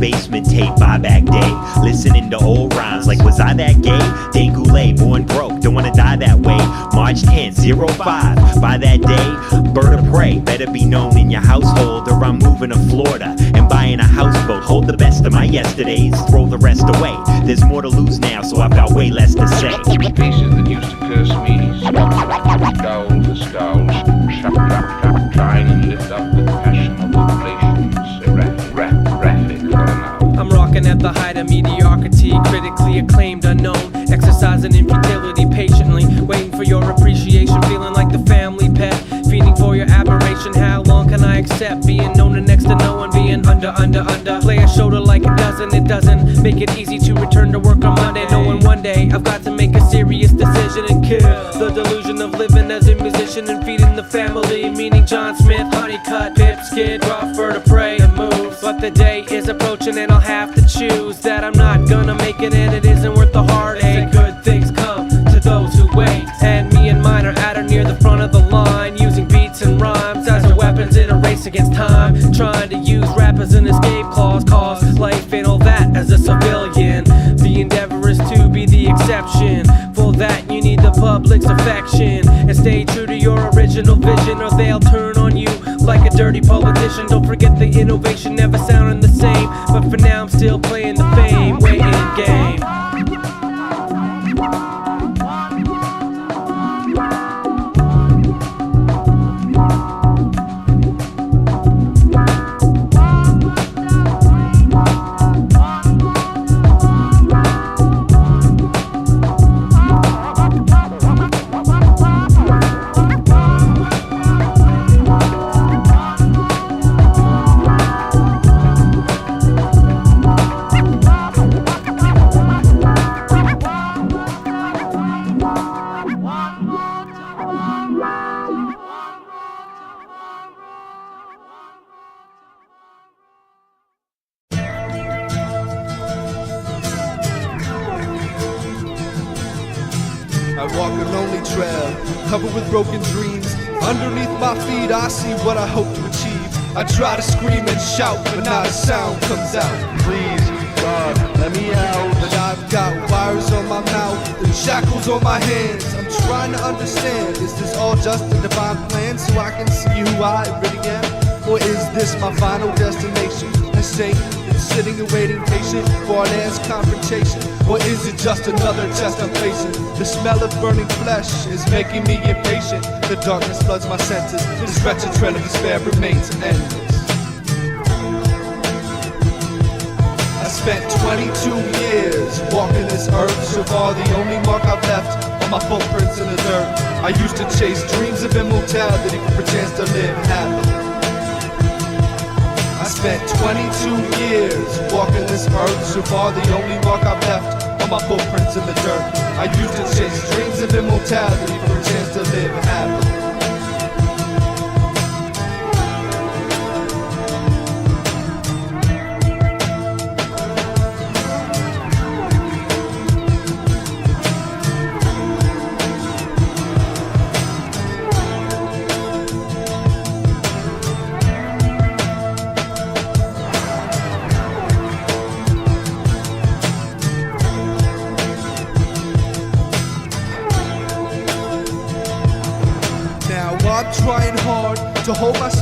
Basement tape, buyback day. Listening to old rhymes like, was I that gay? Dan Goulet, born broke, don't wanna die that way. March 10th, 05. By that day, Birdapres better be known in your household, or I'm moving to Florida and buying a houseboat. Hold the best of my yesterdays, throw the rest away. There's more to lose now, so I've got way less to say. Faces that used to curse me, scowl for scowl, trying to lift up the passion of inflation's graphic for now. I'm rocking at the height of mediocrity, critically acclaimed, unknown, exercising infutility patiently, waiting for your appreciation, feeling like the family pet, feeding for your admiration. How long can I accept being known and next to no one, being under? Play a shoulder like it doesn't make it easy to return to work on Monday, knowing one day I've got to make a serious decision and kill the delusion of living as a musician and feeding the family, meaning John Smith, Honeycut, Pip Skid, rough Birdapres and moves. But the day is approaching and I'll have to choose that I'm not gonna make it and it isn't worth the heartache. Good things come to those who wait, and me and mine are at or near the front of the line, using beats and rhymes as our weapons in a race against time, trying to use rap as an escape clause, cause life ain't all that as a civilian. The endeavor is to be the exception. For that you need the public's affection, and stay true to your original vision, or they'll turn on you like a dirty politician. Don't forget the innovation never sounding the same, but for now I'm still playing the fame waiting game. I walk a lonely trail, covered with broken dreams. Underneath my feet I see what I hope to achieve. I try to scream and shout, but not a sound comes out. Please, God, let me out. But I've got wires on my mouth and shackles on my hands. I'm trying to understand, is this all just a divine plan so I can see who I really am? Or is this my final destination? I say sitting and waiting patient for our last confrontation. Or is it just another test I'm facing? The smell of burning flesh is making me impatient. The darkness floods my senses. This wretched trail of despair remains endless. I spent 22 years walking this earth, so far the only mark I've left are my footprints in the dirt. I used to chase dreams of immortality for a chance to live happily. I spent 22 years walking this earth, so far the only mark I've left are my footprints in the dirt. I used to chase dreams of immortality for a chance to live happily.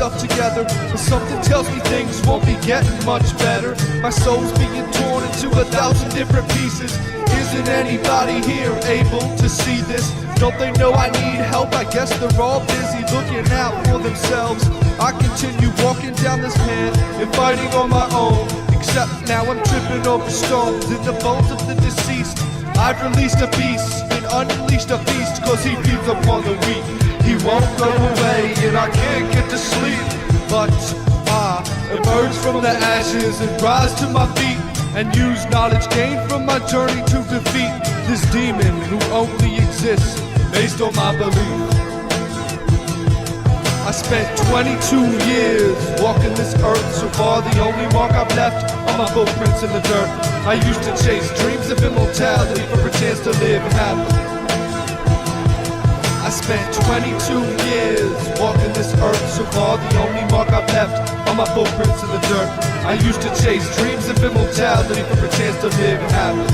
myself together, but something tells me things won't be getting much better. My soul's being torn into 1,000 different pieces. Isn't anybody here able to see this? Don't they know I need help? I guess they're all busy looking out for themselves. I continue walking down this path and fighting on my own, except now I'm tripping over stones in the bones of the deceased. I've released a beast and unleashed a feast, cause he feeds upon the weak. He won't go away and I can't get to sleep, but I emerge from the ashes and rise to my feet, and use knowledge gained from my journey to defeat this demon who only exists based on my belief. I spent 22 years walking this earth, so far the only mark I've left are my footprints in the dirt. I used to chase dreams of immortality for a chance to live happily. I spent 22 years walking this earth, so far the only mark I've left are my footprints in the dirt. I used to chase dreams of immortality for a chance to live happily.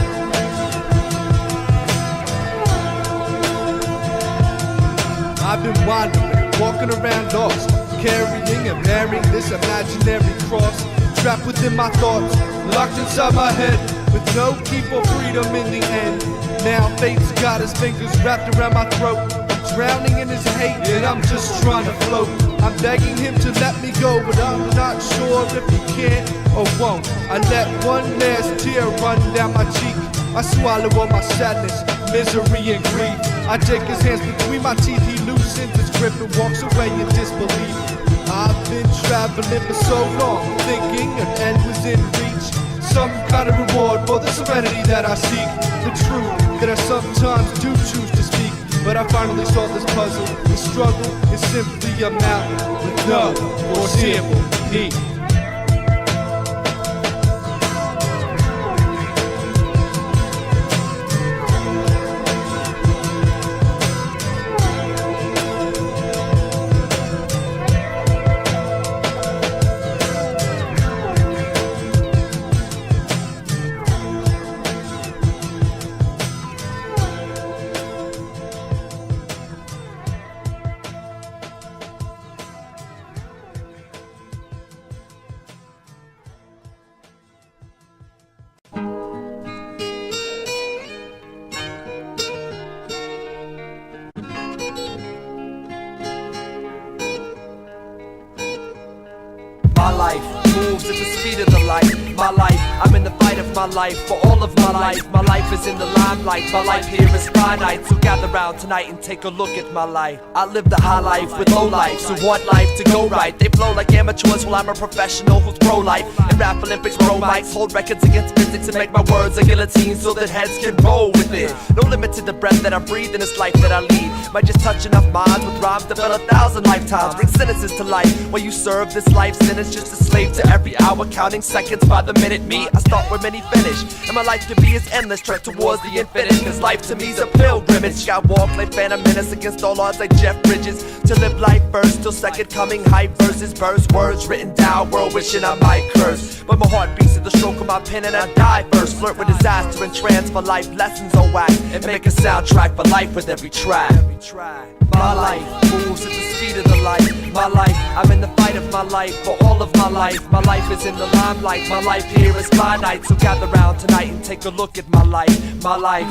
I've been wandering, walking around lost, carrying and bearing this imaginary cross, trapped within my thoughts, locked inside my head, with no key for freedom in the end. Now fate's got his fingers wrapped around my throat, I'm drowning in his hate and I'm just trying to float. I'm begging him to let me go, but I'm not sure if he can or won't. I let one last tear run down my cheek, I swallow all my sadness, misery and grief. I take his hands between my teeth, he loosens his grip and walks away in disbelief. I've been traveling for so long, thinking an end was in reach, some kind of reward for the serenity that I seek, the truth that I sometimes do choose to speak. But I finally solved this puzzle. The struggle is simply a mountain with no foreseeable peak. My life moves at the speed of the light. My life, I'm in the fight of my life for all of my life. My life is in the limelight, my life here is finite. So gather round tonight and take a look at my life. I live the high life with low life, so want life to go right. They flow like amateurs while I'm a professional who's pro-life. In rap Olympics, pro mics, hold records against physics and make my words a guillotine so that heads can roll with it. No limit to the breath that I breathe in this life that I lead. Might just touch enough minds with rhymes to fill 1,000 lifetimes. Bring sentences to life while you serve this life sentence. Just a slave to every hour, counting seconds by the minute. Me, I start where many finish, and my life to be is endless, trek towards the infinite. Cause life to me's a pilgrimage. I walk like Phantom Menace against all odds like Jeff Bridges. To live life first till second coming, hype verses, verse words written down, world wishing I might curse. But my heart beats at the stroke of my pen and I die first. Flirt with disaster and transfer life lessons on wax, and make a soundtrack for life with every track. My life moves at the speed of the light. My life, I'm in the fight of my life for all of my life. My life is in the limelight, my life here is finite. So gather round tonight and take a look at my life. My life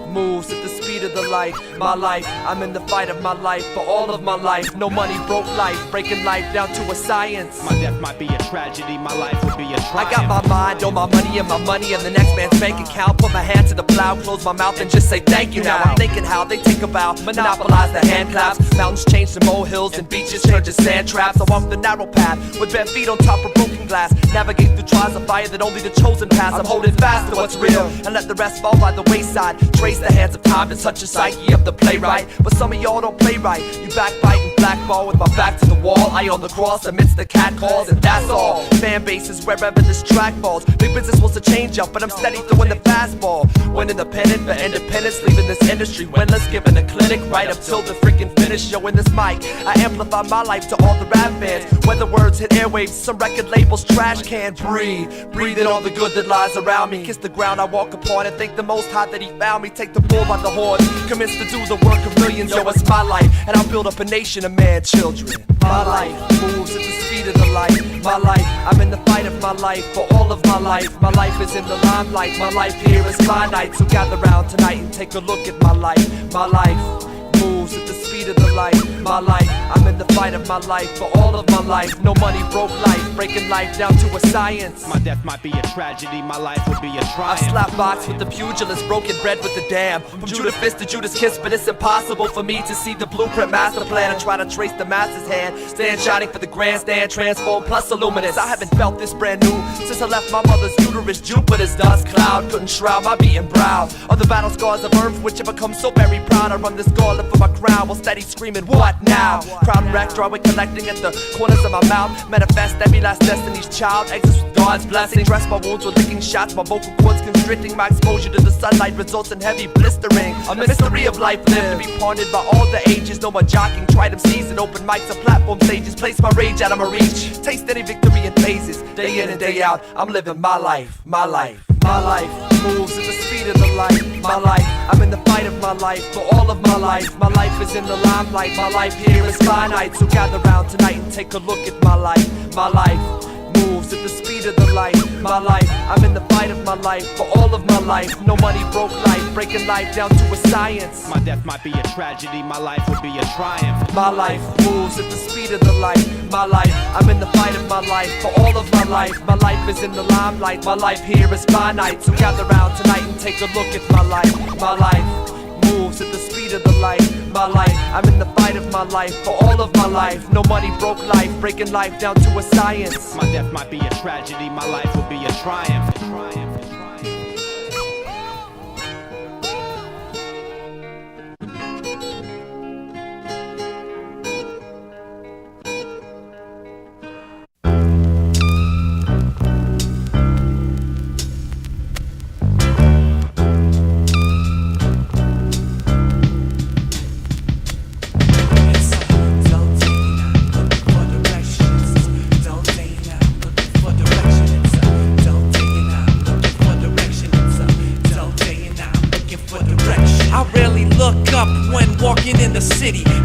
moves at the speed of the light. My life, I'm in the fight of my life for all of my life. No money broke life, breaking life down to a science. My death might be a tragedy, my life would be a triumph. I got my mind on my money and the next man's bank account. Put my hand to the plow, close my mouth and just say thank you now. I'm thinking how they take a bow, monopolize the hand claps. Mountains change to molehills and beaches turn to sand traps. I walk the narrow path with bare feet on top of broken glass. Navigate through trials of fire that only the chosen pass. I'm holding fast to what's real and let the rest fall by the wayside. Trace the hands of time to touch the psyche of the playwright. But some of y'all don't play right. You backbite and blackball with my back to the wall. I on the cross amidst the catcalls, and that's all. Fan bases wherever this track falls. Big business wants to change up, but I'm steady throwing the fastball. When independent for independence, leaving this industry windless, giving a clinic right up till the freaking finish. Yo, in this mic, I amplify my life to all the rap fans. When the words hit airwaves, some record labels trash can breathe. Breathing all the good that lies around me. Kiss the ground I walk upon and thank the Most High that He found me. Take the bull by the horn, commence to do the work of millions. Yo, it's my life, and I'll build up a nation of man children. My life moves at the speed of the light. My life, I'm in the fight of my life for all of my life. My life is in the limelight. My life here is finite. So gather round tonight and take a look at my life. My life moves at the speed of the light. My life, I'm in the fight of my life for all of my life. No money, broke life, breaking life down to a science. My death might be a tragedy, my life would be a I triumph. slap box with the pugilist, broken bread with the dam. From Judas Fist to Judas Kiss, but it's impossible for me to see the blueprint master plan and try to trace the master's hand. Stand shining for the grandstand, transform plus illuminous. I haven't felt this brand new since I left my mother's uterus. Jupiter's dust cloud couldn't shroud my beaten brow. Of the battle scars of earth, which have become so very proud. I run this gauntlet for my crown while steady screaming, what now? Proud wreck, drawing, collecting at the corners of my mouth. Manifest every last destiny's child. Exits with God's blessing. Dress my wounds with licking shots. My vocal cords constricting. My exposure to the sunlight results in heavy blistering. A mystery of life lived to be pondered by all the ages. No more jockeying, try them season. Open mics and platform stages. Place my rage out of my reach. Taste any victory in phases. Day in and day out, I'm living my life. My life. My life moves at the speed of the light. My life, I'm in the fight of my life for all of my life. My life is in the limelight. My life here is finite. So gather round tonight and take a look at my life. My life moves at the speed of the light. My life, I'm in the fight of my life for all of my life. No money, broke life, breaking life down to a science. My death might be a tragedy, my life would be a triumph. My life moves at the speed of the light. My life, I'm in the fight of my life for all of my life. My life is in the limelight. My life here is finite. So gather round tonight and take a look at my life. My life moves at the speed of the light. My life, I'm in the fight of my life for all of my life. No money, broke life, breaking life down to a science. My death might be a tragedy, my life would be a triumph.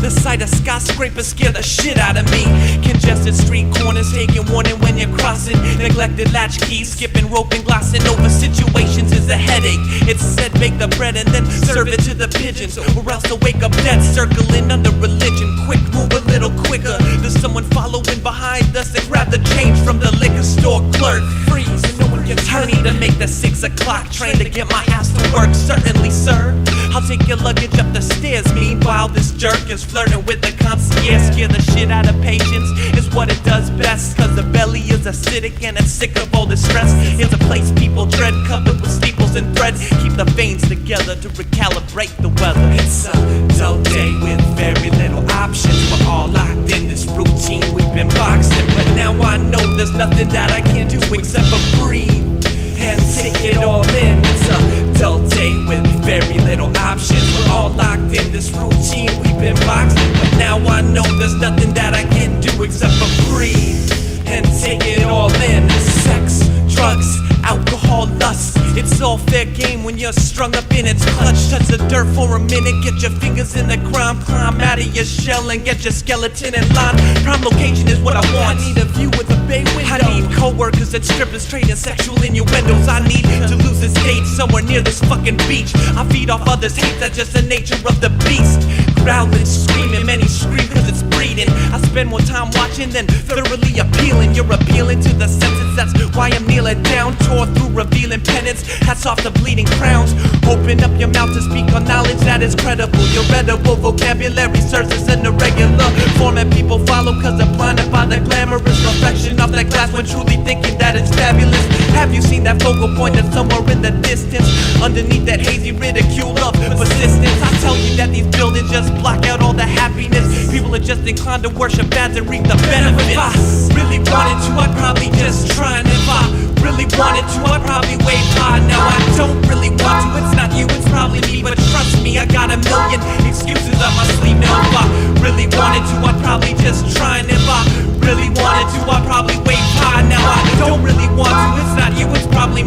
The sight of skyscrapers scare the shit out of me. Congested street corners, taking warning when you're crossing. Neglected latch keys, skipping rope and glossing over situations is a headache. It's said bake the bread and then serve it to the pigeons, or else to wake up dead circling under religion. Quick, move a little quicker. There's someone following behind us and grab the change from the liquor store clerk. Freeze, and no one gets hurt. I need to make the 6 o'clock train to get my ass to work. Certainly, sir. I'll take your luggage up the stairs. Meanwhile, this jerk is flirting with the concierge. Scare the shit out of patience is what it does best. Cause the belly is acidic and it's sick of all the stress. It's a place people dread, covered with steeples and thread. Keep the veins together to recalibrate the weather. It's a dull day with very little options. We're all locked in this routine. We've been boxing, but now I know there's nothing that I can do except for breathe and take it all in. It's a dull day with very little options. We're all locked in this routine. We've been boxing, but now I know there's nothing that I can do except for breathe and take it all in. Sex, drugs, alcohol, lust. It's all fair game when you're strung up in its clutch. Touch the dirt for a minute, get your fingers in the ground. Climb out of your shell and get your skeleton in line. Prime location is what I want. I need a view with a bay window. I need co-workers and strippers trading sexual innuendos. I need to lose this date somewhere near this fucking beach. I feed off others' hate, that's just the nature of the beast. Growling, screaming, many scream cause it's breeding. I spend more time watching than thoroughly appealing. You're appealing to the senses, that's why I'm kneeling down. Tore through revealing penance, hats off the bleeding crowns. Open up your mouth to speak on knowledge that is credible. Your edible vocabulary serves as an irregular format people follow cause they're blinded by the glamorous reflection of that glass when truly thinking that it's fabulous. Have you seen that focal point that's somewhere in the distance? Underneath that hazy ridicule of persistence, I tell you that these buildings just block out all the happiness. People are just inclined to worship ads and reap the benefits. If I really wanted to, I'd probably just try. And if I really wanted to, I'd probably wave high. Now I don't really want to, it's not you, it's probably me. But trust me, I got a million excuses up my sleeve. Now if I really wanted to, I'd probably just try. And if I really wanted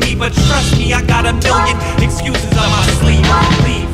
me, but trust me, I got a million excuses on my sleeve. Leave.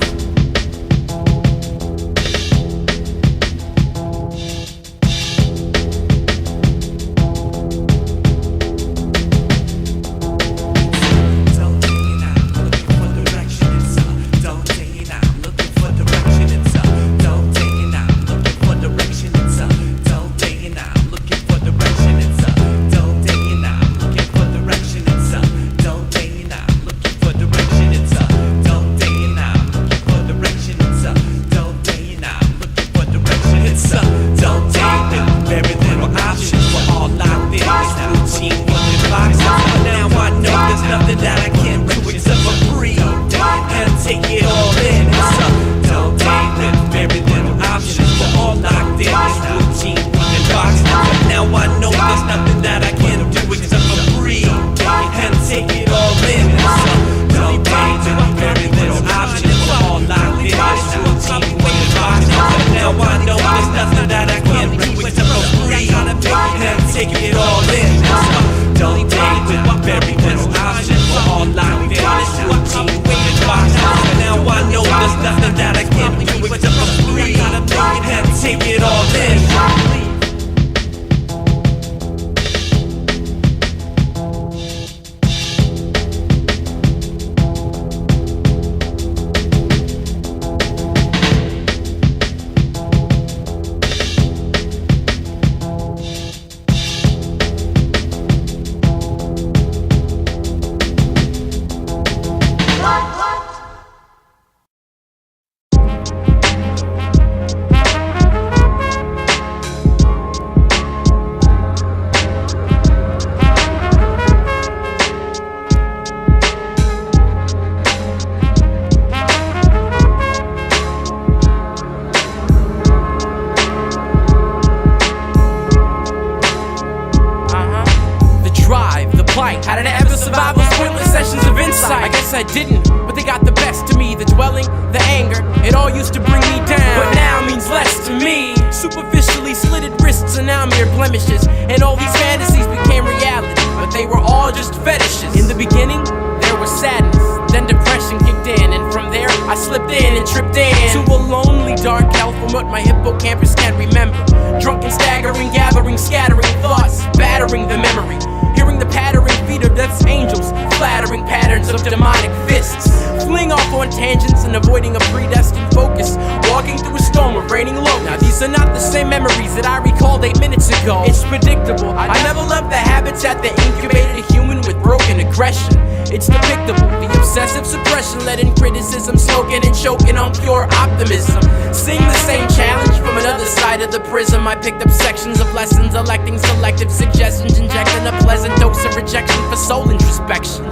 I didn't, but they got the best of me. The dwelling, the anger, it all used to bring me down, but now means less to me. Superficially slitted wrists and now mere blemishes, and all these fantasies became reality, but they were all just fetishes. In the beginning, there was sadness, then depression kicked in, and from there I slipped in and tripped in to a lonely dark hell from what my hippocampus can't remember. Drunken, staggering, gathering, scattering thoughts, battering the memory. Hearing the pattering feet of death's angels, flattering patterns of demonic fists. Fleeing off on tangents and avoiding a predestined focus. Walking through a storm of raining locusts. Now these are not the same memories that I recalled 8 minutes ago. It's predictable. I never loved the habitat that incubated a human with broken aggression. It's depictable. The obsessive suppression led in criticism, smoking and choking on pure optimism. Seeing the same challenge from another side of the prism, I picked up sections of lessons, electing selective suggestions, injecting a pleasant dose of rejection for soul introspection.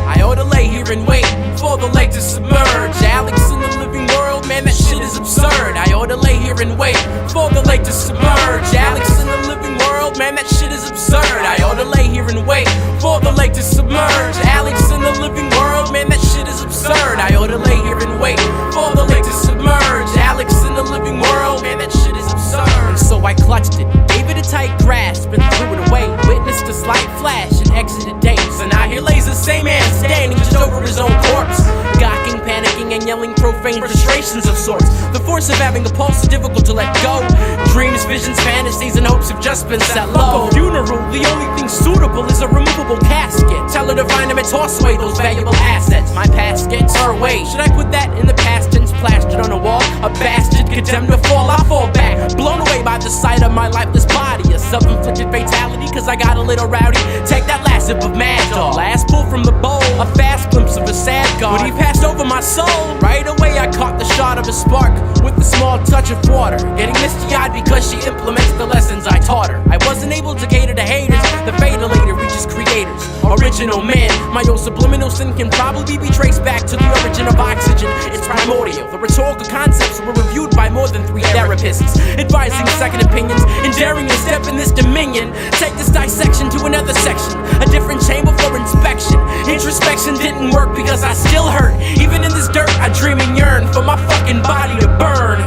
I ought to lay here and wait for the lake to submerge. Alex in the living world, man, that shit is absurd. I ought to lay here and wait for the lake to submerge. Alex in the living world, man, that shit is absurd. I ought to lay here and wait for the lake to submerge. Alex in the living world, man, that shit is absurd. I ought to lay here and wait for the lake to submerge. Alex in the living world, man, that shit is absurd. And so I clutched it, gave it a tight grasp, and threw it away. Witnessed a slight flash and exited days. And now here lays the same man standing just over his own corpse, gawking, panicking, and yelling profane frustrations of sorts. The force of having a pulse is difficult to let go. Dreams, visions, fantasies, and hopes have just been set low. For funeral, the only thing suitable is a removable casket. Tell her to find him and toss away those valuable assets. My past gets her way. Should I put that in the past tense, plastered on a wall? A bastard condemned to fall, I fall back, blown away by the sight of my lifeless body. A self-inflicted fatality, cause I got a little rowdy. Take that last sip of Mad Dog, last pull from the bowl, a fast glimpse of a sad god. But he passed over my soul. Right away I caught the shot of a spark with a small touch of water, getting misty-eyed because she implements the lessons I taught her. I wasn't able to cater to haters, the fatal later reaches creators. Original man, my old subliminal sin can probably be traced back to the origin of oxygen. It's primordial. The rhetorical concepts were reviewed by more than 3 therapists, advising second opinions and daring to step in this dominion. Take this dissection to another section, a different chamber for inspection. Introspection didn't work because I still hurt. Even in this dirt I dream and yearn for my fucking body to burn.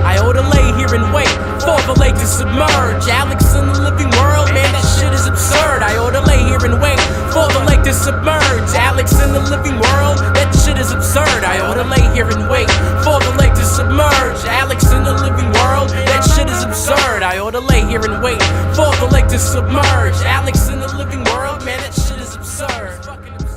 I ought to lay here and wait for the lake to to submerge. Alex in the living world, man, that shit is absurd. I ought to lay here and wait for the lake to submerge. Alex in the living world, that shit is absurd. I ought to lay here and wait for the lake to submerge. Alex in the living world, that shit is absurd. I ought to lay here and wait for the lake to submerge. Alex in the living world, man, that shit is absurd. Fucking absurd.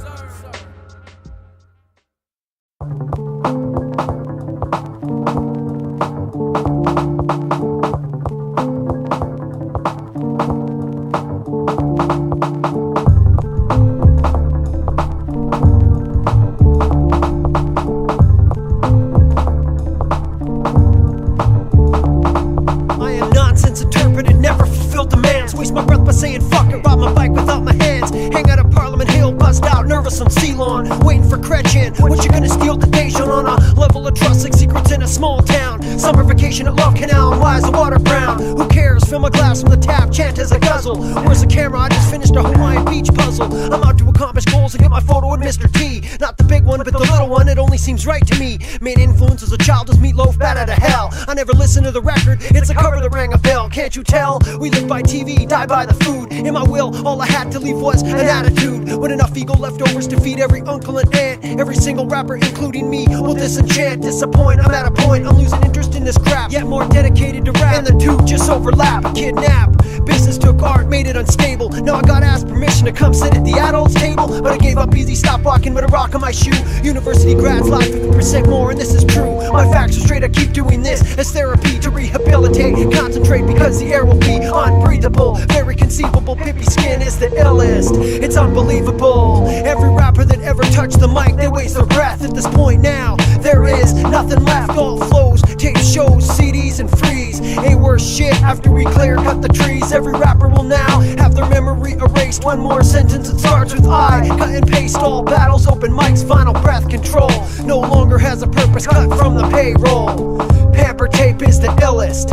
On Ceylon, waiting for Gretchen. What you gonna steal the Dejan on a level of trust like secrets in a small town? Summer vacation at Love Canal, why is the water brown? Who cares? Fill my glass from the tap, chant as I guzzle. Where's the camera? I just finished a Hawaiian beach puzzle. I'm out to accomplish goals and get my photo with Mr. T. Not the big one, but the little one, it only seems right to me. Main influence as a child was Meatloaf, Bat Out of Hell. I never listened to the record, it's a cover that rang a bell. Can't you tell? We live by TV, die by the food. In my will, all I had to leave was an attitude. With enough ego leftovers to feed every uncle and aunt. Every single rapper, including me, will disenchant, disappoint. I'm at a point, I'm losing interest in this crap. Yet more dedicated to rap, and the two just overlap. A kidnap, business took art, made it unstable. Now I gotta ask permission to come sit at the adults table. But I gave up easy, stopped walking with a rock on my shoe. University grads lie 50% more, and this is true. My facts are straight, I keep doing this as therapy to rehabilitate. Concentrate because the air will be unbreathable. Very conceivable, Pip Skid is the illest. It's unbelievable. Every rapper that ever touched the mic, they waste their breath. At this point now, there is nothing left. All flows, tape shows, CDs and freeze. Ain't worse shit after we clear cut the trees. Every rapper will now have their memory erased. One more sentence that starts with I. Cut and paste all battles, open mics, final breath control. No longer has a purpose, cut from the payroll. Pamper tape is the illest.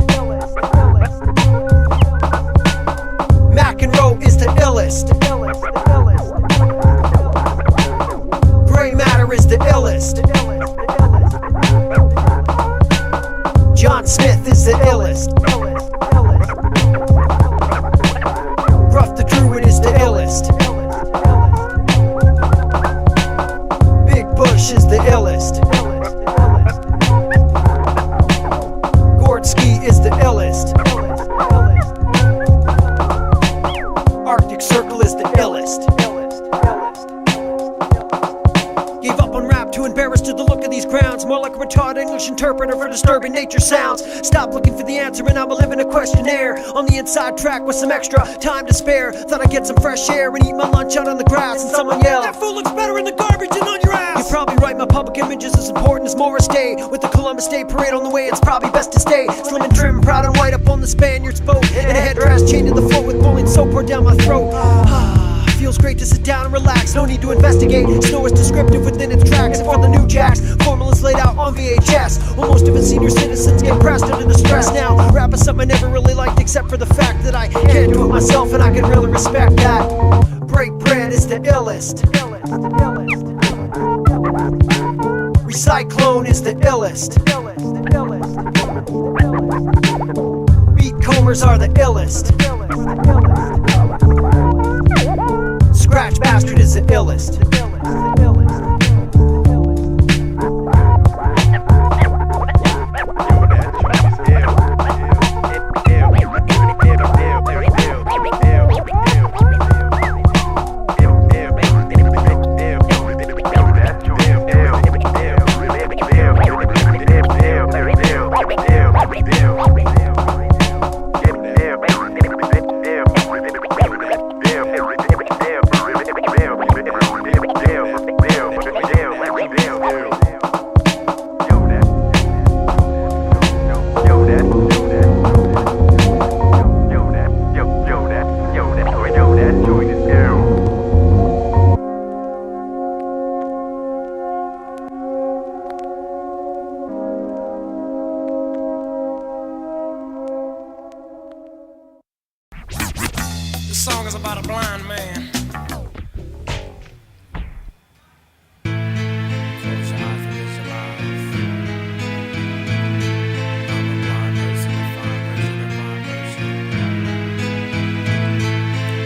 McEnroe is the illest. Gray matter is the illest. John Smith is the illest. Ruff the Druid is the illest. Big Bush is the illest. Gordsky is the illest. Arctic Circle is the illest. Gave up on rap, too embarrassed to the look of these grounds. More like a retarded English interpreter for disturbing nature sounds. Stop looking for the answer and I'ma live in a questionnaire. On the inside track with some extra time to spare. Thought I'd get some fresh air and eat my lunch out on the grass. And someone yelled, "That food looks better in the garbage than on your ass." You're probably right, my public image is as important as Morris Day. With the Columbus Day Parade on the way, it's probably best to stay slim and trim, proud and white up on the Spaniard's boat. And a headdress chained to the floor with boiling soap poured down my throat. Feels great to sit down and relax, no need to investigate. Snow is descriptive within its tracks. And for the new jacks, formulas laid out on VHS. Well, most of its senior citizens get pressed under the stress now. Rap is something I never really liked, except for the fact that I can't do it myself, and I can really respect that. Break bread is the illest. Recyclone is the illest. Beatcombers are the illest. Scratch Bastard is the illest. This song is about a blind man. Close your eyes and visualize. I'm a blind person, a fine person, a fine person.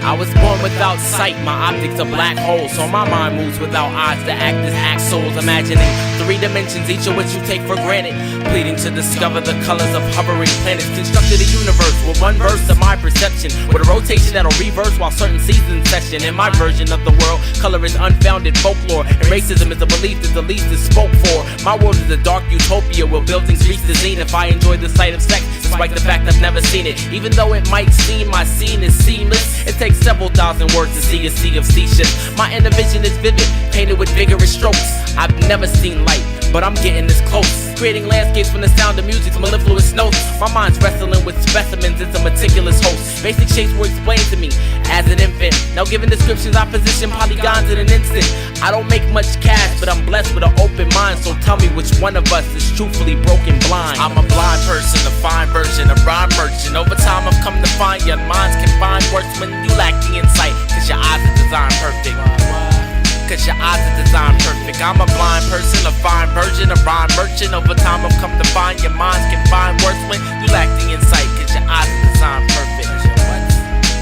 I was born without sight, my optics a black hole, so my mind moves without eyes to act as axles, imagining 3 dimensions, each of which you take for granted, pleading to discover the colors of hovering planets, constructed a universe with one verse of my perception, with a rotation that'll reverse while certain seasons session. In my version of the world, color is unfounded folklore, and racism is a belief that the least is spoke for. My world is a dark utopia where buildings reach the zenith. I enjoy the sight of sex, despite the fact I've never seen it. Even though it might seem my scene is seamless, it takes several thousand words to see a sea of sea ships. My inner vision is vivid, painted with vigorous strokes. I've never seen light, but I'm getting this close, creating landscapes from the sound of music's mellifluous notes. My mind's wrestling with specimens, it's a meticulous host. Basic shapes were explained to me as an infant. Now given descriptions, I position polygons in an instant. I don't make much cash, but I'm blessed with an open mind. So tell me which one of us is truthfully broken blind. I'm a blind person, a fine version, a rhyme merchant. Over time I've come to find your minds can find words when you lack the insight, cause your eyes are designed perfect. Cause your eyes are designed perfect. I'm a blind person, a fine version, a rhyme merchant. Over time I've come to find your minds can find words when you lack the insight, cause your eyes are designed perfect.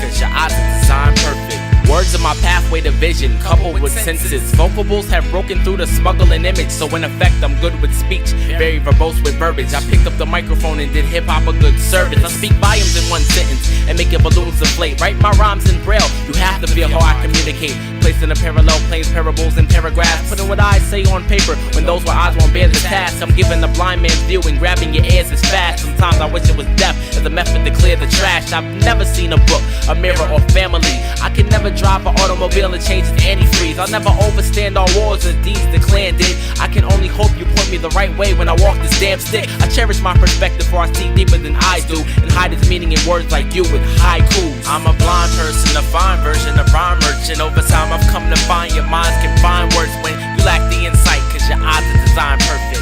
Cause your eyes are designed perfect. Words are my pathway to vision, coupled with senses. Vocables have broken through the smuggling image, so in effect I'm good with speech, very verbose with verbiage. I picked up the microphone and did hip-hop a good service. I speak volumes in one sentence and make your balloons inflate. Write my rhymes in braille, you have to feel how I communicate. Placing a parallel planes, parables, and paragraphs, putting what I say on paper when those with eyes won't bear the task. I'm giving the blind man's view and grabbing your ears as fast. Sometimes I wish it was death as a method to clear the trash. I've never seen a book, a mirror, or family. I can never drive an automobile and change its antifreeze. I'll never overstand all wars or deeds the clan did. I can only hope you point me the right way when I walk this damn stick. I cherish my perspective, for I see deeper than I do, and hide its meaning in words like you with haikus. I'm a blind person, a fine version, a rhyme merchant. Over time I've come to find your minds can find words when you lack the insight, cause your eyes are designed perfect.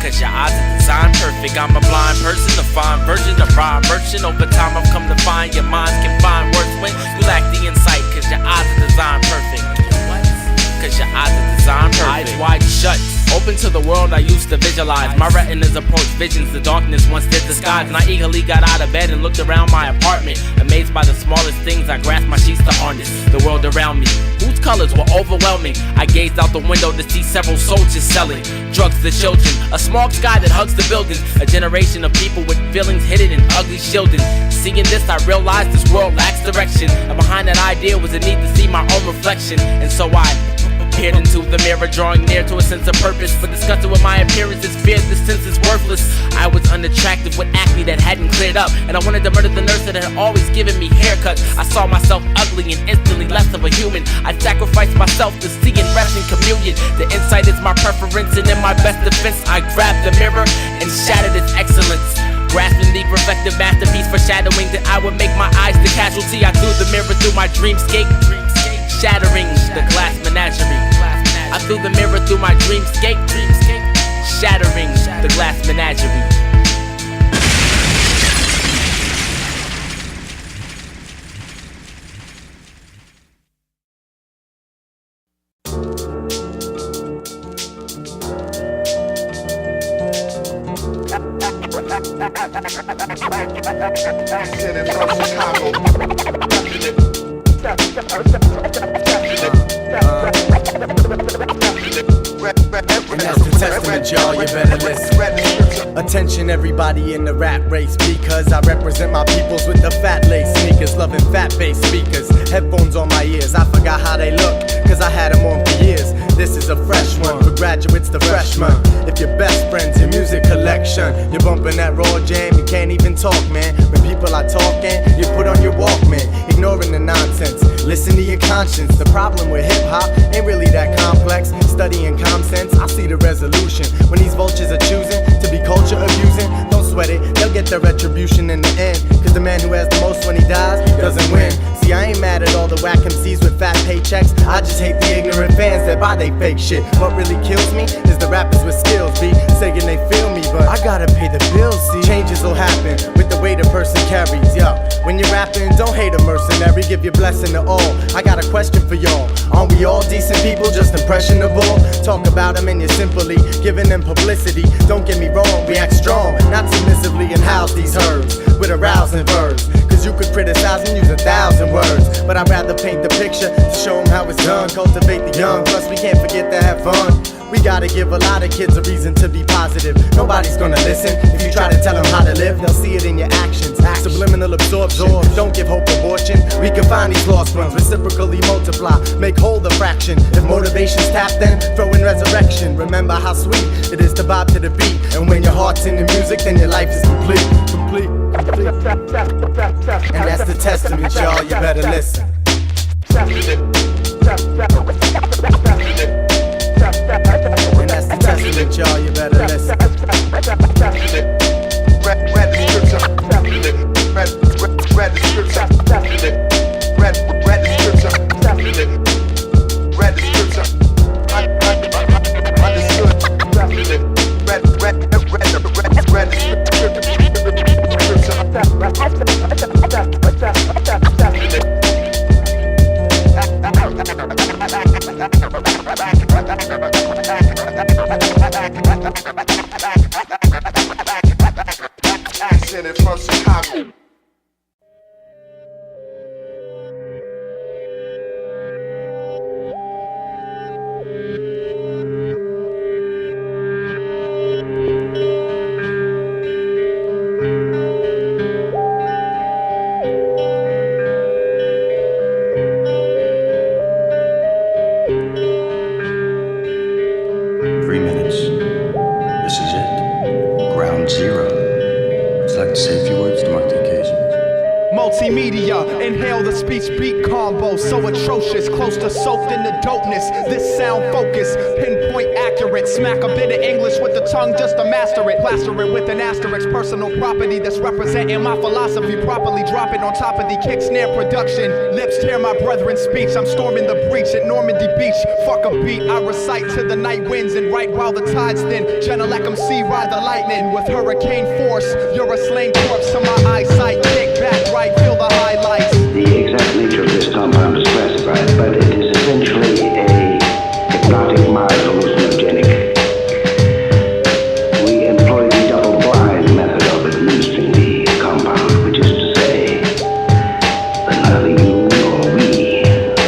Cause your eyes are designed perfect. I'm a blind person, a fine version, a rhyme merchant. Over time I've come to find your minds can find words when you lack the insight, cause your eyes are designed perfect. Cause your eyes are designed perfect. Eyes wide shut, open to the world I used to visualize. My retinas approach visions the darkness once did disguise, and I eagerly got out of bed and looked around my apartment. Amazed by the smallest things, I grasped my sheets to harness the world around me, whose colors were overwhelming. I gazed out the window to see several soldiers selling drugs to children, a small sky that hugs the buildings, a generation of people with feelings hidden in ugly shielding. Seeing this, I realized this world lacks direction, and behind that idea was a need to see my own reflection. And so I peered into the mirror, drawing near to a sense of purpose, but disgusted with my appearances, feared this sense is worthless. I was unattractive with acne that hadn't cleared up, and I wanted to murder the nurse that had always given me haircuts. I saw myself ugly and instantly less of a human. I sacrificed myself to see and rest in communion. The insight is my preference, and in my best defense I grabbed the mirror and shattered its excellence, grasping the reflective masterpiece, foreshadowing that I would make my eyes the casualty. I threw the mirror through my dreamscape, shattering the glass menagerie. I threw the mirror through my dreamscape, shattering the glass menagerie. And that's the testament, y'all, you better listen. Attention everybody in the rap race, because I represent my peoples with the fat lace sneakers, loving fat bass speakers, headphones on my ears. I forgot how they look, cause I had them on for years. This is a fresh one, for graduates the freshman. If your best friend's your music collection, you're bumping that raw jam, you can't even talk, man. When people are talking, you put on your Walkman, ignoring the nonsense, listen to your conscience. The problem with hip-hop ain't really that complex. Studying common sense, I see the resolution. When these vultures are choosing to be culture abusing, don't sweat it, they'll get their retribution in the end. Cause the man who has the most when he dies doesn't win. See, I ain't mad at all the whack MCs with fat paychecks, I just hate the ignorant fans that buy they fake shit. What really kills me is the rappers with skills be saying they feel me, but I gotta pay the bills, see. Changes will happen with the weight a person carries, yo. When you're rapping, don't hate a mercenary, give your blessing to all. I got a question for y'all, aren't we all decent people, just impressionable? Talk about them and you're simply giving them publicity. Don't get me wrong, we act strong, not submissively, and house these herbs with a rousing verbs. Cause you could criticize and use 1,000 words, but I'd rather paint the picture to show them how it's done. Cultivate the young, plus we can't forget to have fun. We gotta give a lot of kids a reason to be positive. Nobody's gonna listen if you try to tell them how to live. They'll see it in your actions. Subliminal absorption. Don't give hope abortion. We can find these lost ones, reciprocally multiply, make whole the fraction. If motivation's tapped, then throw in resurrection. Remember how sweet it is to vibe to the beat, and when your heart's in the music, then your life is complete. And that's the testament, y'all. You better listen. And that's the testament, y'all, you better listen. Read the scripture. Read the scripture. Read the scripture. Read the scripture. Understood. Read the Accent from Chicago. Multimedia, inhale the speech beat combo, so atrocious, close to soaked in the dopeness. This sound focus, pinpoint accurate, smack a bit of English with the tongue just to master it. Plaster it with an asterisk, personal property that's representing my philosophy properly. Drop it on top of the kick snare production. Lips tear my brethren's speech. I'm storming the breach at Normandy Beach. Fuck a beat, I recite to the night winds and write while the tide's thin. Genelec MC ride the lightning with hurricane force. You're a slain corpse to my eyesight. Kick back right, feel the highlights. The exact nature of this compound is classified, but it is essentially a hypnotic mild hallucinogenic. We employ the double-blind method of administering the compound, which is to say that neither you nor we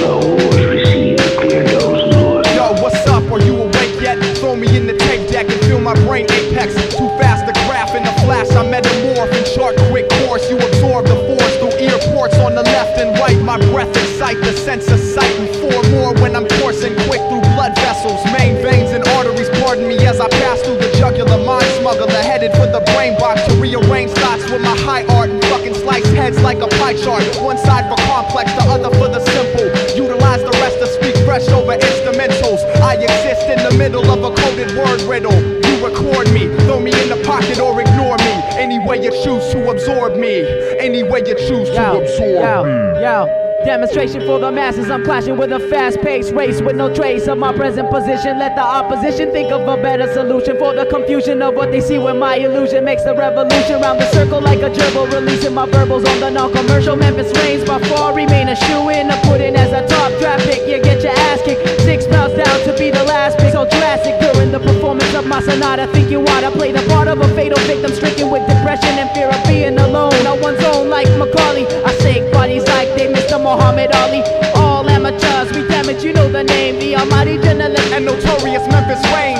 know or receive a clear dose of lure. Yo, what's up? Are you awake yet? Throw me in the tape deck and feel my brain apex. Too fast to graph in the flash, I metamorph and chart quick course. You absorb the force through ear ports on the left and right. My breath excite the sense of sight, and four more when I'm coursing quick through blood vessels, main veins and arteries. Pardon me as I pass through the jugular. Mind smuggler headed for the brain box to rearrange thoughts with my high art and fucking slice heads like a pie chart. One side for complex, the other for the simple. Utilize the rest to speak fresh over instrumentals. I exist in the middle of a coded word riddle. You record me, throw me in the pocket or ignore me. Any way you choose to absorb me. Any way you choose to absorb me. Yo. Demonstration for the masses, I'm clashing with a fast-paced race with no trace of my present position. Let the opposition think of a better solution for the confusion of what they see when my illusion makes the revolution round the circle like a gerbil, releasing my verbals on the non-commercial. Memphis reigns by far, remain a shoe-in, a put-in as a top draft pick. You get your ass kicked, 6 pounds down to be the last pick. So drastic during the performance of my sonata. Think you wanna play the part of a fatal victim stricken with depression and fear of being alone. No one's own like Macaulay. I shake bodies like they missed the Muhammad Ali. All amateurs, we damage, you know the name. The almighty Genelec and notorious Memphis reigns.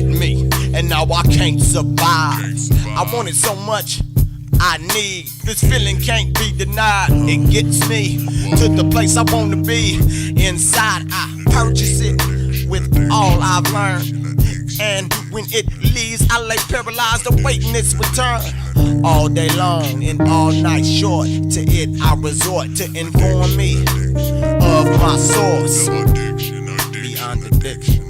hit me, and now I can't survive. I want it so much, I need. This feeling can't be denied. It gets me to the place I wanna be. Inside, I purchase it with all I've learned. And when it leaves, I lay paralyzed awaiting its return. All day long and all night short, to it I resort to inform me of my source. Beyond addiction.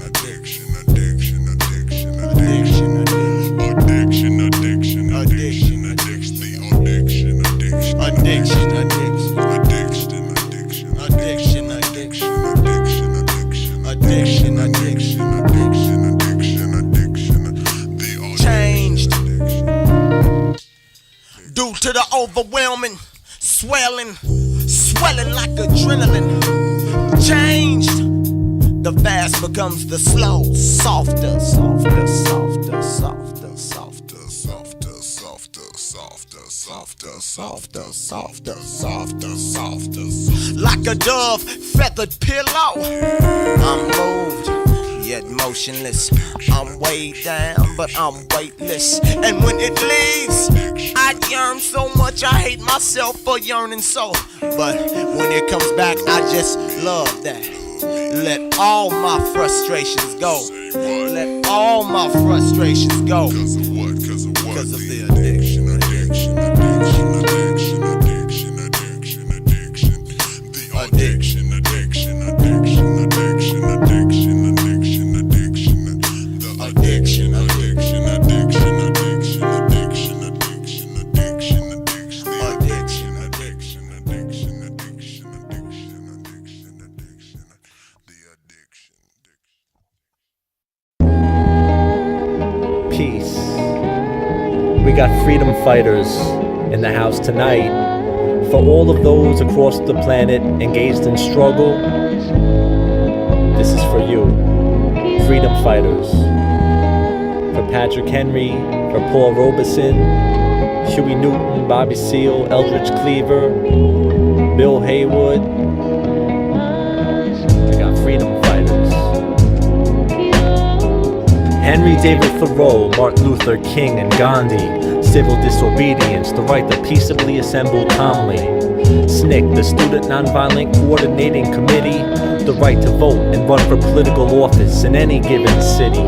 Changed due to the overwhelming swelling like adrenaline. Changed, the fast becomes the slow, softer. Like a dove feathered pillow, I'm moved, yet motionless. I'm weighed down, but I'm weightless. And when it leaves, I yearn so much, I hate myself for yearning so. But when it comes back, I just love that. Let all my frustrations go. Let all my frustrations go. Cause of what? Cause of the addiction. Peace. We got freedom fighters in the house tonight. For all of those across the planet engaged in struggle, this is for you. Freedom fighters. For Patrick Henry, for Paul Robeson, Huey Newton, Bobby Seale, Eldridge Cleaver, Bill Haywood. We got freedom fighters. Henry David Thoreau, Martin Luther King and Gandhi. Civil disobedience, the right to peaceably assemble calmly. SNCC, the Student Nonviolent Coordinating Committee, the right to vote and run for political office in any given city.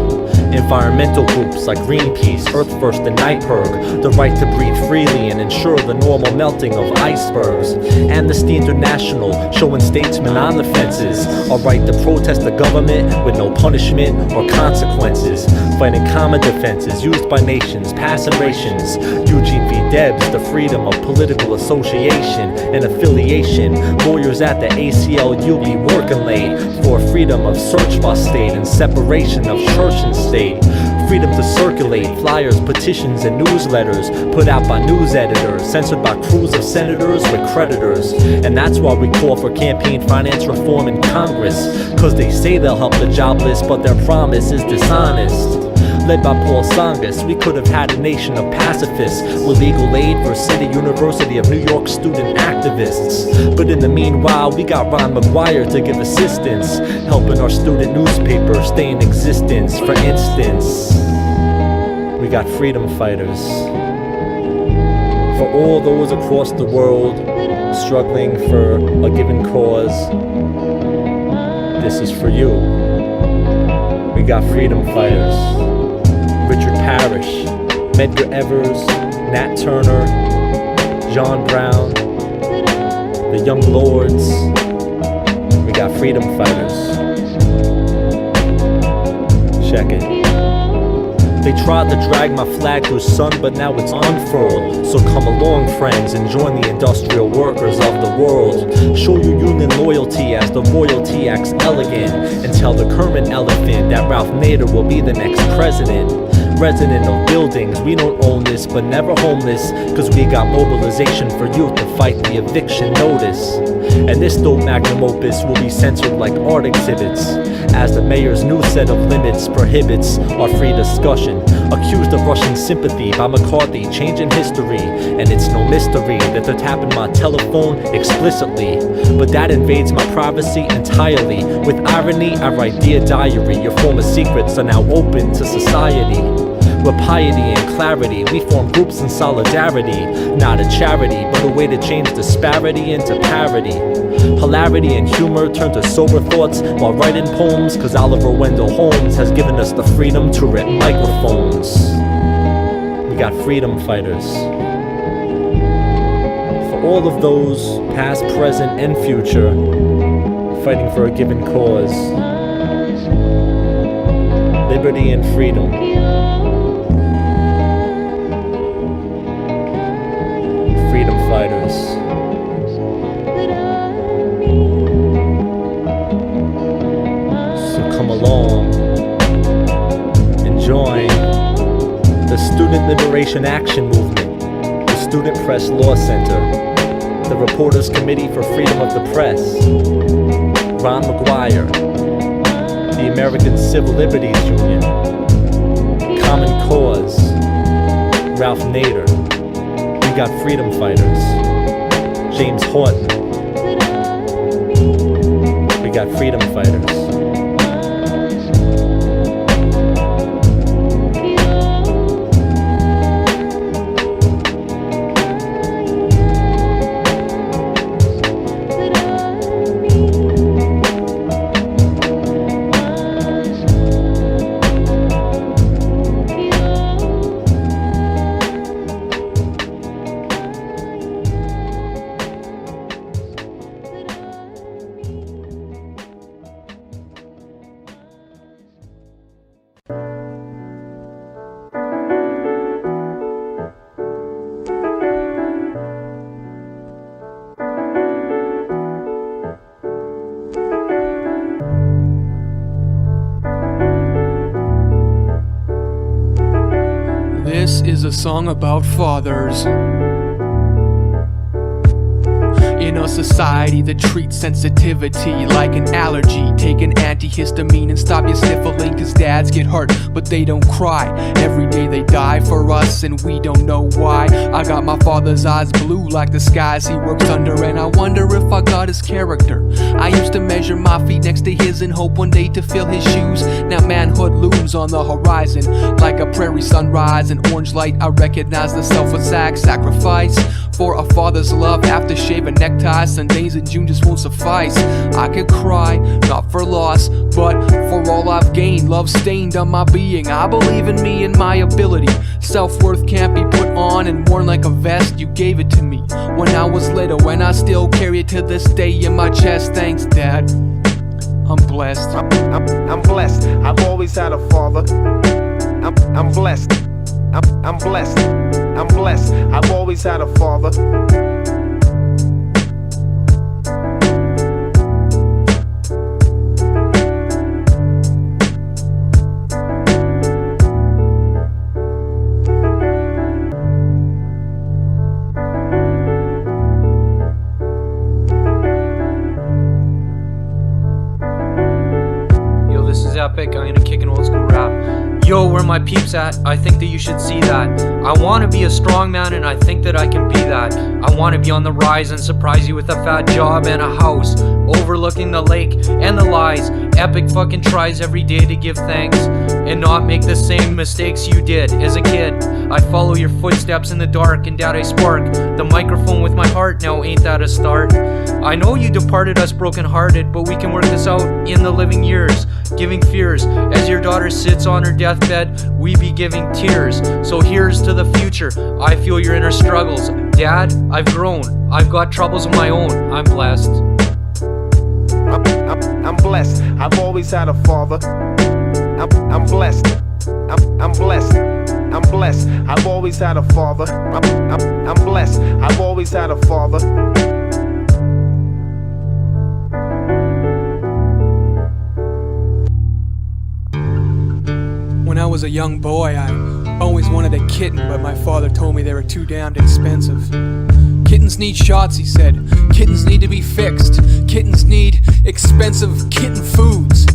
Environmental groups like Greenpeace, Earth First and NIPERG, the right to breathe freely and ensure the normal melting of icebergs. Amnesty International, showing statesmen on the fences a right to protest the government with no punishment or consequences. Fighting common defenses used by nations, passing rations. Eugene V. Debs, the freedom of political association and affiliation. Lawyers at the ACLU be working late for freedom of search by state and separation of church and state. Freedom to circulate flyers, petitions, and newsletters put out by news editors, censored by crews of senators with creditors. And that's why we call for campaign finance reform in Congress, cause they say they'll help the jobless, but their promise is dishonest. Led by Paul Tsongas, we could have had a nation of pacifists with legal aid for City University of New York student activists. But in the meanwhile, we got Ron McGuire to give assistance, helping our student newspaper stay in existence. For instance, we got freedom fighters. For all those across the world struggling for a given cause, this is for you. We got freedom fighters. Richard Parrish, Medgar Evers, Nat Turner, John Brown, the Young Lords. We got freedom fighters. Check it. They tried to drag my flag to the sun, but now it's unfurled. So come along, friends, and join the industrial workers of the world. Show your union loyalty as the royalty acts elegant, and tell the current elephant that Ralph Nader will be the next president. Resident of buildings, we don't own this, but never homeless, cause we got mobilization for youth to fight the eviction notice. And this dope magnum opus will be censored like art exhibits, as the mayor's new set of limits prohibits our free discussion Accused of rushing sympathy by McCarthy, changing history. And it's no mystery that they're tapping my telephone explicitly. But that invades my privacy entirely. With irony, I write Dear Diary, your former secrets are now open to society. With piety and clarity, we form groups in solidarity. Not a charity, but a way to change disparity into parity. Hilarity and humor turn to sober thoughts while writing poems, cause Oliver Wendell Holmes has given us the freedom to rip microphones. We got freedom fighters. For all of those, past, present, and future, fighting for a given cause. Liberty and freedom. Freedom fighters. So come along and join the Student Liberation Action Movement, the Student Press Law Center, the Reporters Committee for Freedom of the Press, Ron McGuire, the American Civil Liberties Union, Common Cause, Ralph Nader. We got freedom fighters, James Horton. We got freedom fighters. This is a song about fathers. In a society that treats sensitivity like an allergy, take an antihistamine and stop your sniffling, cause dads get hurt but they don't cry. Every day they die for us and we don't know why. I got my father's eyes blue like the skies he works under, and I wonder if I got his character. I used to measure my feet next to his and hope one day to fill his shoes. Now manhood looms on the horizon like a prairie sunrise, an orange light. I recognize the sacrifice for a father's love. Aftershave and necktie, Sundays in June just won't suffice. I could cry, not for loss, but for all I've gained. Love stained on my being. I believe in me and my ability. Self-worth can't be put on and worn like a vest. You gave it to me when I was little, and I still carry it to this day in my chest. Thanks, Dad. I'm blessed. I'm blessed. I've always had a father. I'm blessed. I'm blessed. I'm blessed. I've always had a father. Yo, this is epic. I'm gonna kick an old school rap. Yo, where my peeps at? I think that you should see that. I wanna be a strong man and I think that I can be that. I wanna be on the rise and surprise you with a fat job and a house overlooking the lake and the lies. Epic fucking tries every day to give thanks and not make the same mistakes you did as a kid. I follow your footsteps in the dark, and Dad, I spark the microphone with my heart. Now ain't that a start? I know you departed us broken hearted, but we can work this out in the living years, giving fears. As your daughter sits on her deathbed, we be giving tears. So here's to the future. I feel your inner struggles. Dad, I've grown. I've got troubles of my own. I'm blessed. I'm blessed. I've always had a father. I'm blessed. I'm blessed. I'm blessed. I've always had a father. I'm blessed. I've always had a father. When I was a young boy, I always wanted a kitten, but my father told me they were too damned expensive. Kittens need shots, he said. Kittens need to be fixed. Kittens need expensive kitten foods.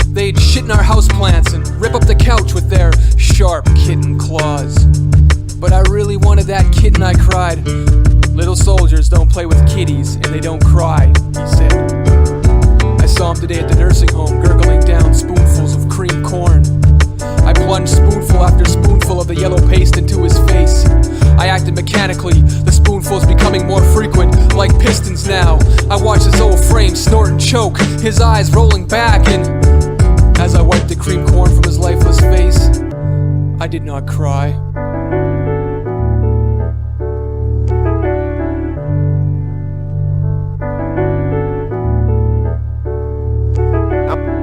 They'd shit in our houseplants and rip up the couch with their sharp kitten claws. But I really wanted that kitten, I cried. Little soldiers don't play with kitties, and they don't cry, he said. I saw him today at the nursing home, gurgling down spoonfuls of cream corn. I plunged spoonful after spoonful of the yellow paste into his face. I acted mechanically, the spoonfuls becoming more frequent, like pistons now. I watched his old frame snort and choke, his eyes rolling back, and as I wiped the cream corn from his lifeless face, I did not cry.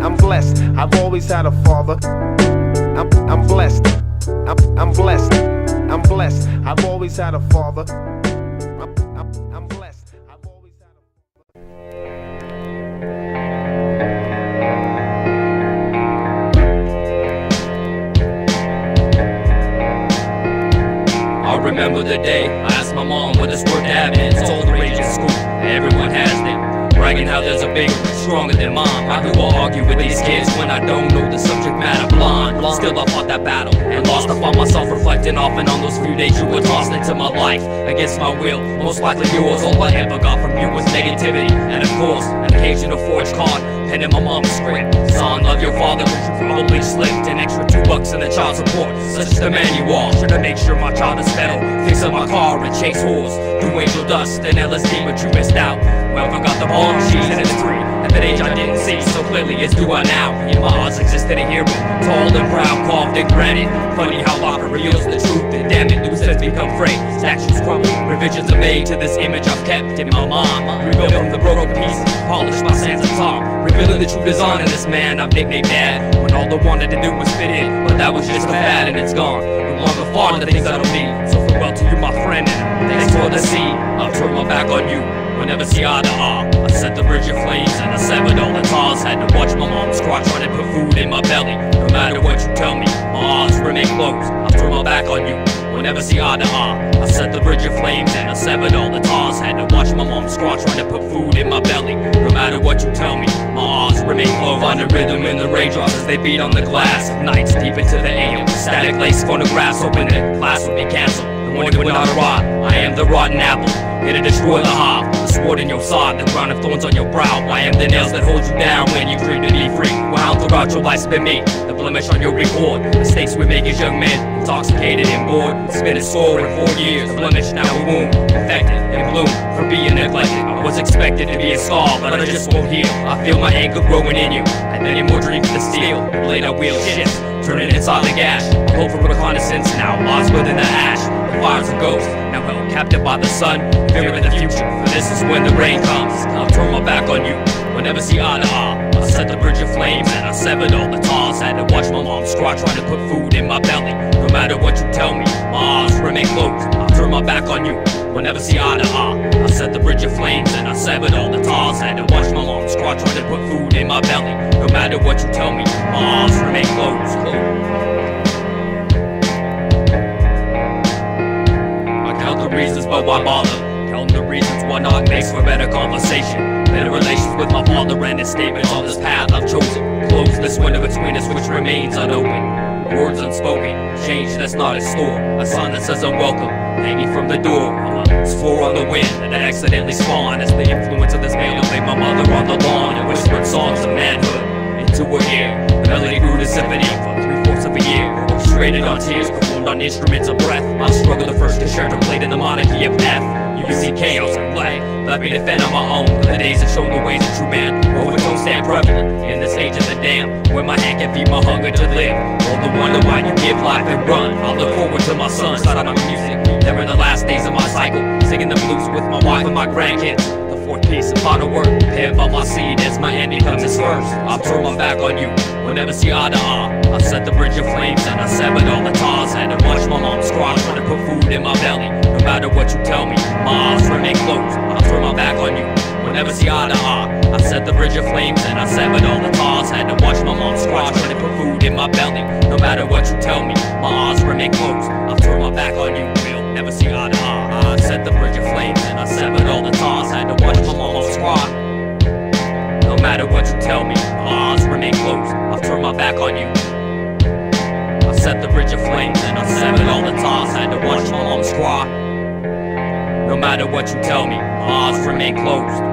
I'm blessed. I've always had a father. I'm blessed. I'm blessed. I'm blessed. I've always had a father. I'm blessed. I've always had a I remember the day I asked my mom what this word dad meant. Told the rage at school. Everyone has them. Bragging how there's a big, stronger than mine. How do I argue with these kids when I don't know the subject matter? Blind. Still I fought that battle and lost. I found myself reflecting often on those few days you were tossed into my life against my will. Most likely yours. All I ever got from you was negativity, and of course an occasional forged card pen in my mom's script. Son, love your father, but you probably slipped an extra $2 in the child support. Such the man you are. Should I make sure my child is fed, fix up my car and chase whores, do angel dust and LSD, but you missed out. Well, forgot the bomb she's in the street. At that age I didn't see so clearly as do I now. In my odds existed a hero, tall and proud, carved in granite. Funny how life reveals the truth, and damn it, loose ends become frayed. Statues crumble, revisions are made to this image I've kept in my mind. Rebuilt from the broken pieces, polished by sands of time. Revealing the true design of this man I've nicknamed Dad. When all I wanted to do was fit in, but that was just a fad and it's gone. No longer far the things I don't need. So farewell to you, my friend, and thanks for the seed. I'll turn my back on you. We'll never see eye to eye. I set the bridge of flames and I severed all the ties. Had to watch my mom's crotch trying to put food in my belly. No matter what you tell me, my eyes remain closed. I'll turn my back on you. We'll never see eye to eye. I set the bridge of flames and I severed all the ties. Had to watch my mom's crotch trying to put food in my belly. No matter what you tell me, my eyes remain closed. Find a rhythm in the raindrops as they beat on the glass. Nights deep into the AM. Static lace phonographs hoping that class would be cancelled. The morning would not arrive. I am the rotten apple. Here to destroy the hive, the sword in your side, the crown of thorns on your brow. I am the nails that hold you down when you dream to be free. Wow, throughout your life's been me, the blemish on your record. Mistakes we make as young men, intoxicated and bored. It's been a sore in 4 years, the blemish now a wound, infected and bloomed from being neglected. I was expected to be a scar, but I just won't heal. I feel my anger growing in you, and many more dreams to steal. The blade I wield shifts, turning inside the gash. I hope for reconnaissance now, lost within the ash. The fire's a ghost, now held captive by the sun. Fearing the future, for this is when the rain comes. I'll turn my back on you, we'll never see eye to eye. I set the bridge of flames and I severed all the ties. Had to watch my mom's scratch trying to put food in my belly. No matter what you tell me, my eyes remain closed. I'll turn my back on you, we'll never see eye to eye. I set the bridge of flames and I severed all the ties. Had to watch my mom's scratch trying to put food in my belly. No matter what you tell me, my eyes remain closed. I count the reasons, but why bother? Counting the reasons why not makes for better conversation. Better relations with my father and his statements on this path I've chosen. Close this window between us which remains unopened. Words unspoken, change that's not in store. A sign that says I'm welcome, hanging from the door. I'm a spore on the wind that accidentally spawned as the influence of this male made my mother on the lawn and whispered songs of manhood into her ear. The melody grew to symphony for 3/4 of a year. Orchestrated on tears, performed on instruments of breath. I struggled the first concerto played in the monarchy of F. You see chaos and play, let me defend on my own. The days that show the ways of true man, overtones stand prevalent in this age of the damned, where my hand can feed my hunger to live. All the wonder why you give life and run. I look forward to my son starting on music. They're in the last days of my cycle, singing the blues with my wife and my grandkids. The fourth piece of final work, penned by my seed as my end becomes its first. I'll turn my back on you, we'll never see eye to eye. I set the bridge of flames and I severed all the ties. Had to watch my mom's scratch trying to put food in my belly. No matter what you tell me, my eyes remain closed. I'll turn my back on you, we'll never see eye to eye. I set the bridge of flames and I severed all the ties. Had to watch my mom's scratch trying to put food in my belly. No matter what you tell me, my eyes remain closed. I'll turn my back on you, we'll never see eye to eye. I set the bridge of flames and I severed all the ties. Had to watch my mom's scratch. No matter what you tell me, my eyes remain closed. I'll turn my back on you. I set the bridge of flames and matter what you tell me, my eyes remain closed.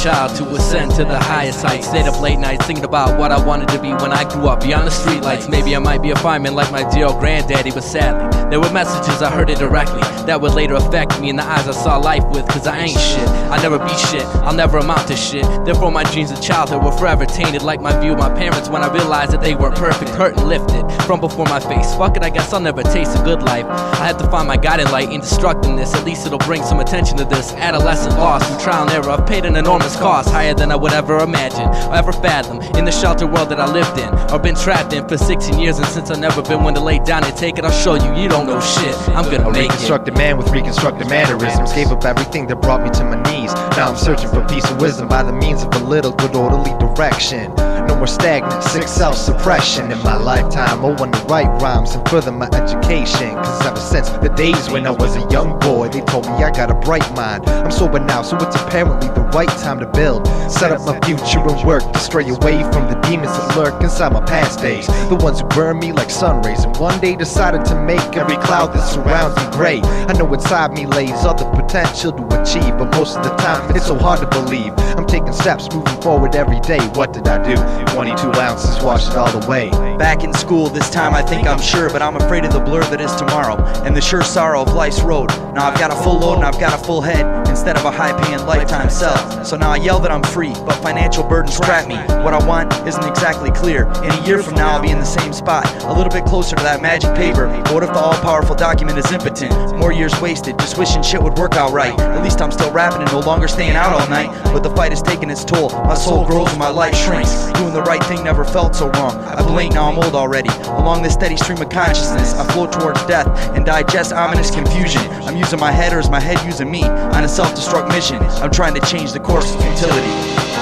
Child to ascend to the highest heights. Stayed up late nights thinking about what I wanted to be when I grew up. Beyond the streetlights, maybe I might be a fireman like my dear old granddaddy. But sadly, there were messages I heard indirectly that would later affect me in the eyes I saw life with. Cause I ain't shit, I'll never be shit, I'll never amount to shit. Therefore my dreams of childhood were forever tainted, like my view of my parents when I realized that they weren't perfect. Curtain lifted from before my face. Fuck it, I guess I'll never taste a good life. I had to find my guiding light in destructiveness. At least it'll bring some attention to this adolescent loss through trial and error. I've paid an enormous cost, higher than I would ever imagine or ever fathom, in the sheltered world that I lived in or been trapped in for 16 years. And since I've never been one to lay down and take it, I'll show you, you don't know shit. I'm gonna make it. A reconstructed man with reconstructed mannerisms, gave up everything that brought me to my knees. Now I'm searching for peace and wisdom by the means of a little good orderly direction. No more stagnant, sick self-suppression in my lifetime. I want to write rhymes and further my education. Cause ever since the days when I was a young boy, they told me I got a bright mind. I'm sober now, so it's apparently the right time to build. Set up my future and work to stray away from the demons that lurk inside my past days. The ones who burn me like sun rays, and one day decided to make every cloud that surrounds me gray. I know inside me lays all the potential to achieve, but most of the time it's so hard to believe. I'm taking steps, moving forward every day. What did I do? 22 ounces, washed it all away. Back in school, this time I think I'm sure, but I'm afraid of the blur that is tomorrow and the sure sorrow of life's road. Now I've got a full load and I've got a full head instead of a high-paying lifetime sell. So now I yell that I'm free, but financial burdens trap me. What I want isn't exactly clear. In a year from now I'll be in the same spot, a little bit closer to that magic paper. But what if the all-powerful document is impotent? More years wasted, just wishing shit would work out right. At least I'm still rapping and no longer staying out all night. But the fight is taking its toll, my soul grows and my life shrinks. Doing the right thing never felt so wrong. I blink, now I'm old already. Along this steady stream of consciousness, I float towards death and digest ominous confusion. I'm using my head, or is my head using me? On a self-destruct mission, I'm trying to change the course of futility.